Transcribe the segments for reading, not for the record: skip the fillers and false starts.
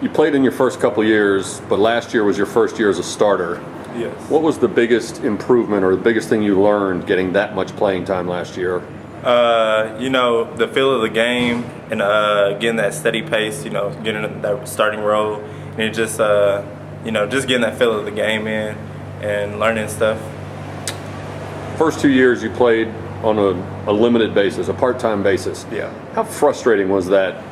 You played in your first couple years, but last year was your first year as a starter. Yes. What was the biggest improvement or the biggest thing you learned getting that much playing time last year? The feel of the game and getting that steady pace, getting that starting role, and just getting that feel of the game in and learning stuff. First 2 years you played on a limited basis, a part-time basis. Yeah. How frustrating was that,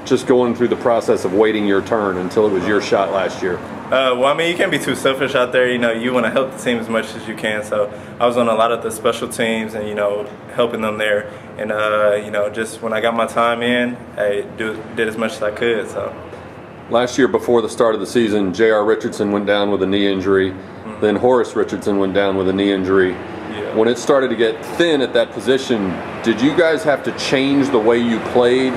just going through the process of waiting your turn until it was your shot last year? You can't be too selfish out there. You want to help the team as much as you can. So I was on a lot of the special teams and, helping them there. And, just when I got my time in, I did as much as I could. So last year, before the start of the season, J.R. Richardson went down with a knee injury. Mm-hmm. Then Horace Richardson went down with a knee injury. Yeah. When it started to get thin at that position, did you guys have to change the way you played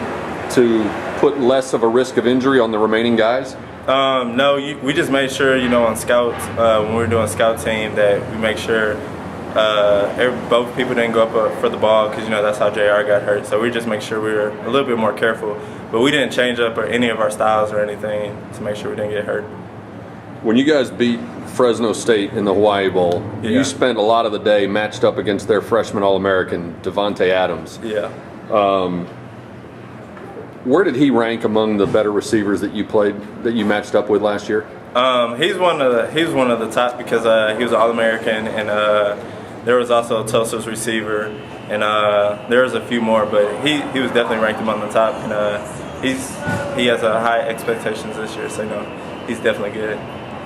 to put less of a risk of injury on the remaining guys? No, we just made sure, on scouts, when we were doing scout team, that we make sure both people didn't go up for the ball because, that's how JR got hurt. So we just make sure we were a little bit more careful. But we didn't change up any of our styles or anything to make sure we didn't get hurt. When you guys beat Fresno State in the Hawaii Bowl, yeah. You spent a lot of the day matched up against their freshman All-American, Devontae Adams. Yeah. Where did he rank among the better receivers that you matched up with last year? He's one of the top because he was an All-American, and there was also Tulsa's receiver, and there was a few more, but he was definitely ranked among the top, and he has high expectations this year, so he's definitely good.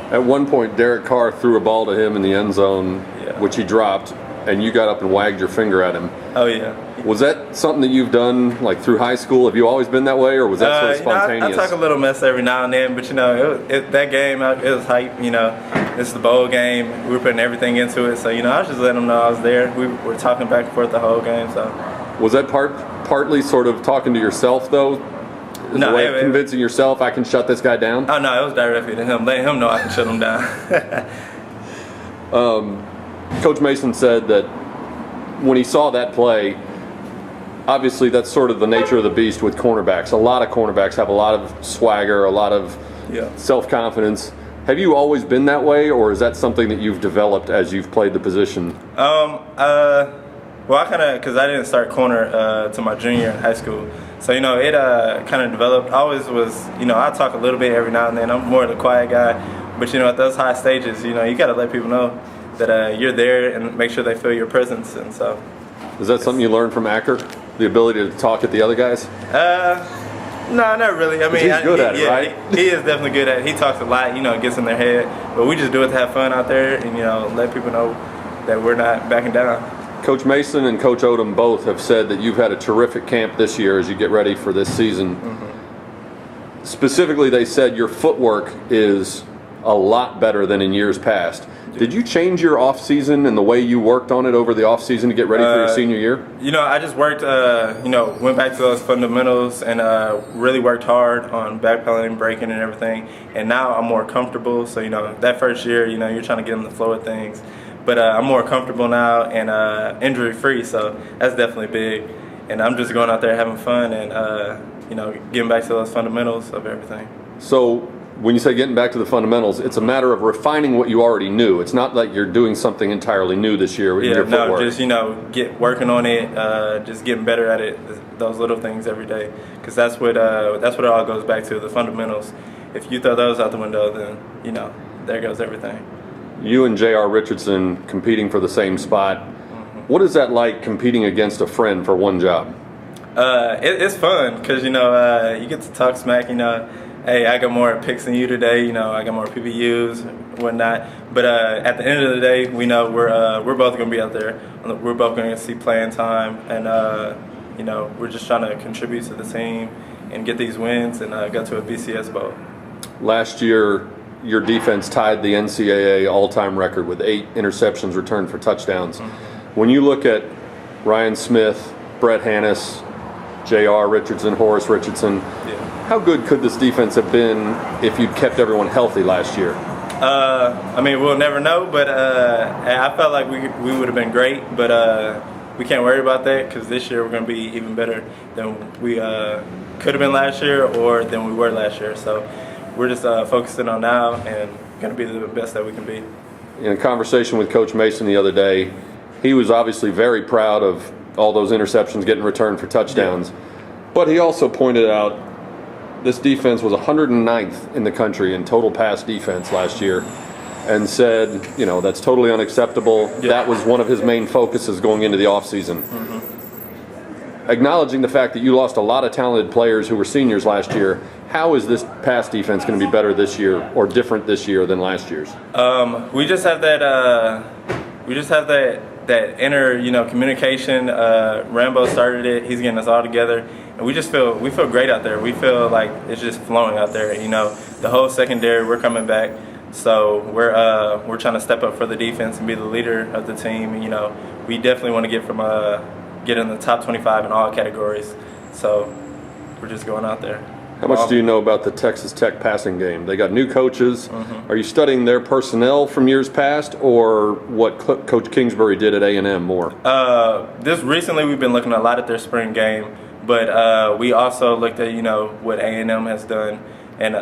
At one point, Derek Carr threw a ball to him in the end zone, yeah. which he dropped, and you got up and wagged your finger at him. Oh yeah. Was that something that you've done like through high school? Have you always been that way, or was that sort of spontaneous? I talk a little mess every now and then, but that game, it was hype. This is the bowl game. We were putting everything into it, so I was just letting them know I was there. We were talking back and forth the whole game. So was that partly sort of talking to yourself though? No, way of convincing yourself I can shut this guy down? Oh no, it was directly to him, letting him know I can shut him down. Coach Mason said that when he saw that play, obviously that's sort of the nature of the beast with cornerbacks. A lot of cornerbacks have a lot of swagger, a lot of self-confidence. Have you always been that way, or is that something that you've developed as you've played the position? Well, because I didn't start corner to my junior year in high school. So, it kind of developed. I always was, I talk a little bit every now and then. I'm more of the quiet guy. But, at those high stages, you got to let people know that you're there and make sure they feel your presence. And so. Is that something you learned from Acker? The ability to talk at the other guys? No, not really. I mean, he's good at it, right? He is definitely good at it. He talks a lot, gets in their head. But we just do it to have fun out there and, let people know that we're not backing down. Coach Mason and Coach Odom both have said that you've had a terrific camp this year as you get ready for this season. Mm-hmm. Specifically, they said your footwork is a lot better than in years past. Did you change your off-season and the way you worked on it over the off-season to get ready for your senior year? I just worked, went back to those fundamentals and really worked hard on backpedaling, braking, and everything. And now I'm more comfortable. So, that first year, you're trying to get in the flow of things. But I'm more comfortable now and injury-free, so that's definitely big. And I'm just going out there having fun and, getting back to those fundamentals of everything. So when you say getting back to the fundamentals, it's a matter of refining what you already knew. It's not like you're doing something entirely new this year with your footwork. Just, get working on it, just getting better at it, those little things every day. Because that's what it all goes back to, the fundamentals. If you throw those out the window, then, there goes everything. You and J.R. Richardson competing for the same spot. Mm-hmm. What is that like competing against a friend for one job? It's fun because, you get to talk smack, hey, I got more picks than you today, I got more PBUs, whatnot. But at the end of the day, we know we're both going to be out there. We're both going to see playing time. And, we're just trying to contribute to the team and get these wins and go to a BCS Bowl. Last year, your defense tied the NCAA all-time record with 8 interceptions returned for touchdowns. Mm-hmm. When you look at Ryan Smith, Brett Hannis, J.R. Richardson, Horace Richardson, how good could this defense have been if you'd kept everyone healthy last year? We'll never know, but I felt like we would have been great, but we can't worry about that because this year we're going to be even better than we could have been last year or than we were last year. So we're just focusing on now and going to be the best that we can be. In a conversation with Coach Mason the other day, he was obviously very proud of all those interceptions getting returned for touchdowns. But he also pointed out this defense was 109th in the country in total pass defense last year, and said, that's totally unacceptable. Yeah. That was one of his main focuses going into the offseason. Acknowledging the fact that you lost a lot of talented players who were seniors last year, how is this pass defense going to be better this year or different this year than last year's? We just have that. That inner, communication. Rambo started it. He's getting us all together, and we feel great out there. We feel like it's just flowing out there. The whole secondary, we're coming back. So we're trying to step up for the defense and be the leader of the team. We definitely want to get in the top 25 in all categories. So we're just going out there. How much do you know about the Texas Tech passing game? They got new coaches. Are you studying their personnel from years past, or what Coach Kingsbury did at A&M more? This recently we've been looking a lot at their spring game, but we also looked at what A&M has done and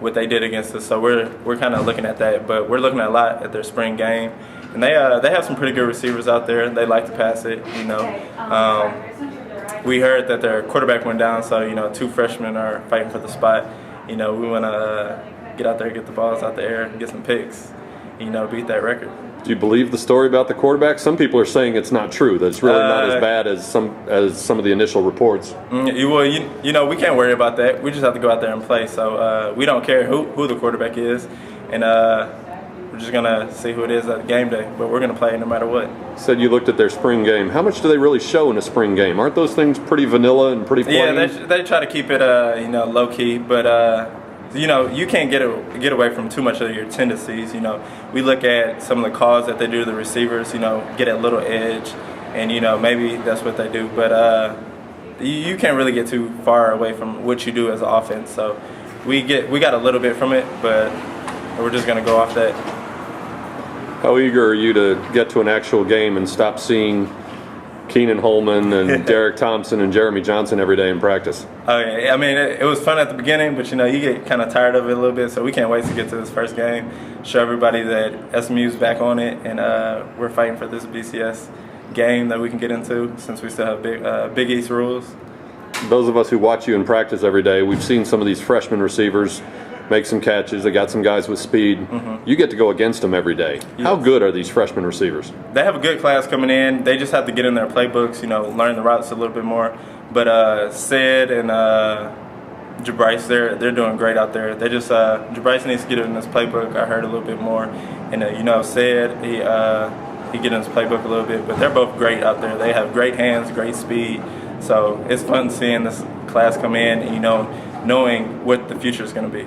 what they did against us. So we're kind of looking at that, but we're looking a lot at their spring game, and they have some pretty good receivers out there. They like to pass it. We heard that their quarterback went down, so 2 freshmen are fighting for the spot. We want to get out there, get the balls out the air, and get some picks. Beat that record. Do you believe the story about the quarterback? Some people are saying it's not true. That it's really not as bad as some of the initial reports. We can't worry about that. We just have to go out there and play. So we don't care who the quarterback is, and we're just gonna see who it is at game day. But we're gonna play no matter what. You said you looked at their spring game. How much do they really show in a spring game? Aren't those things pretty vanilla and pretty plain? Yeah, they try to keep it low key, but. You can't get away from too much of your tendencies. We look at some of the calls that they do to the receivers. Get a little edge, and maybe that's what they do. But you can't really get too far away from what you do as an offense. So we got a little bit from it, but we're just gonna go off that. How eager are you to get to an actual game and stop seeing Keenan Holman and Derek Thompson and Jeremy Johnson every day in practice? Okay, I mean, it was fun at the beginning, but you get kind of tired of it a little bit, so we can't wait to get to this first game, show everybody that SMU's back on it, and we're fighting for this BCS game that we can get into since we still have Big East rules. Those of us who watch you in practice every day, we've seen some of these freshman receivers make some catches. They got some guys with speed. You get to go against them every day. Yes. How good are these freshman receivers? They have a good class coming in. They just have to get in their playbooks, learn the routes a little bit more. But Sid and Jabryce, they're doing great out there. They just Jabryce needs to get in his playbook. I heard a little bit more, and Sid he get in his playbook a little bit. But they're both great out there. They have great hands, great speed. So it's fun seeing this class come in, and knowing what the future is going to be.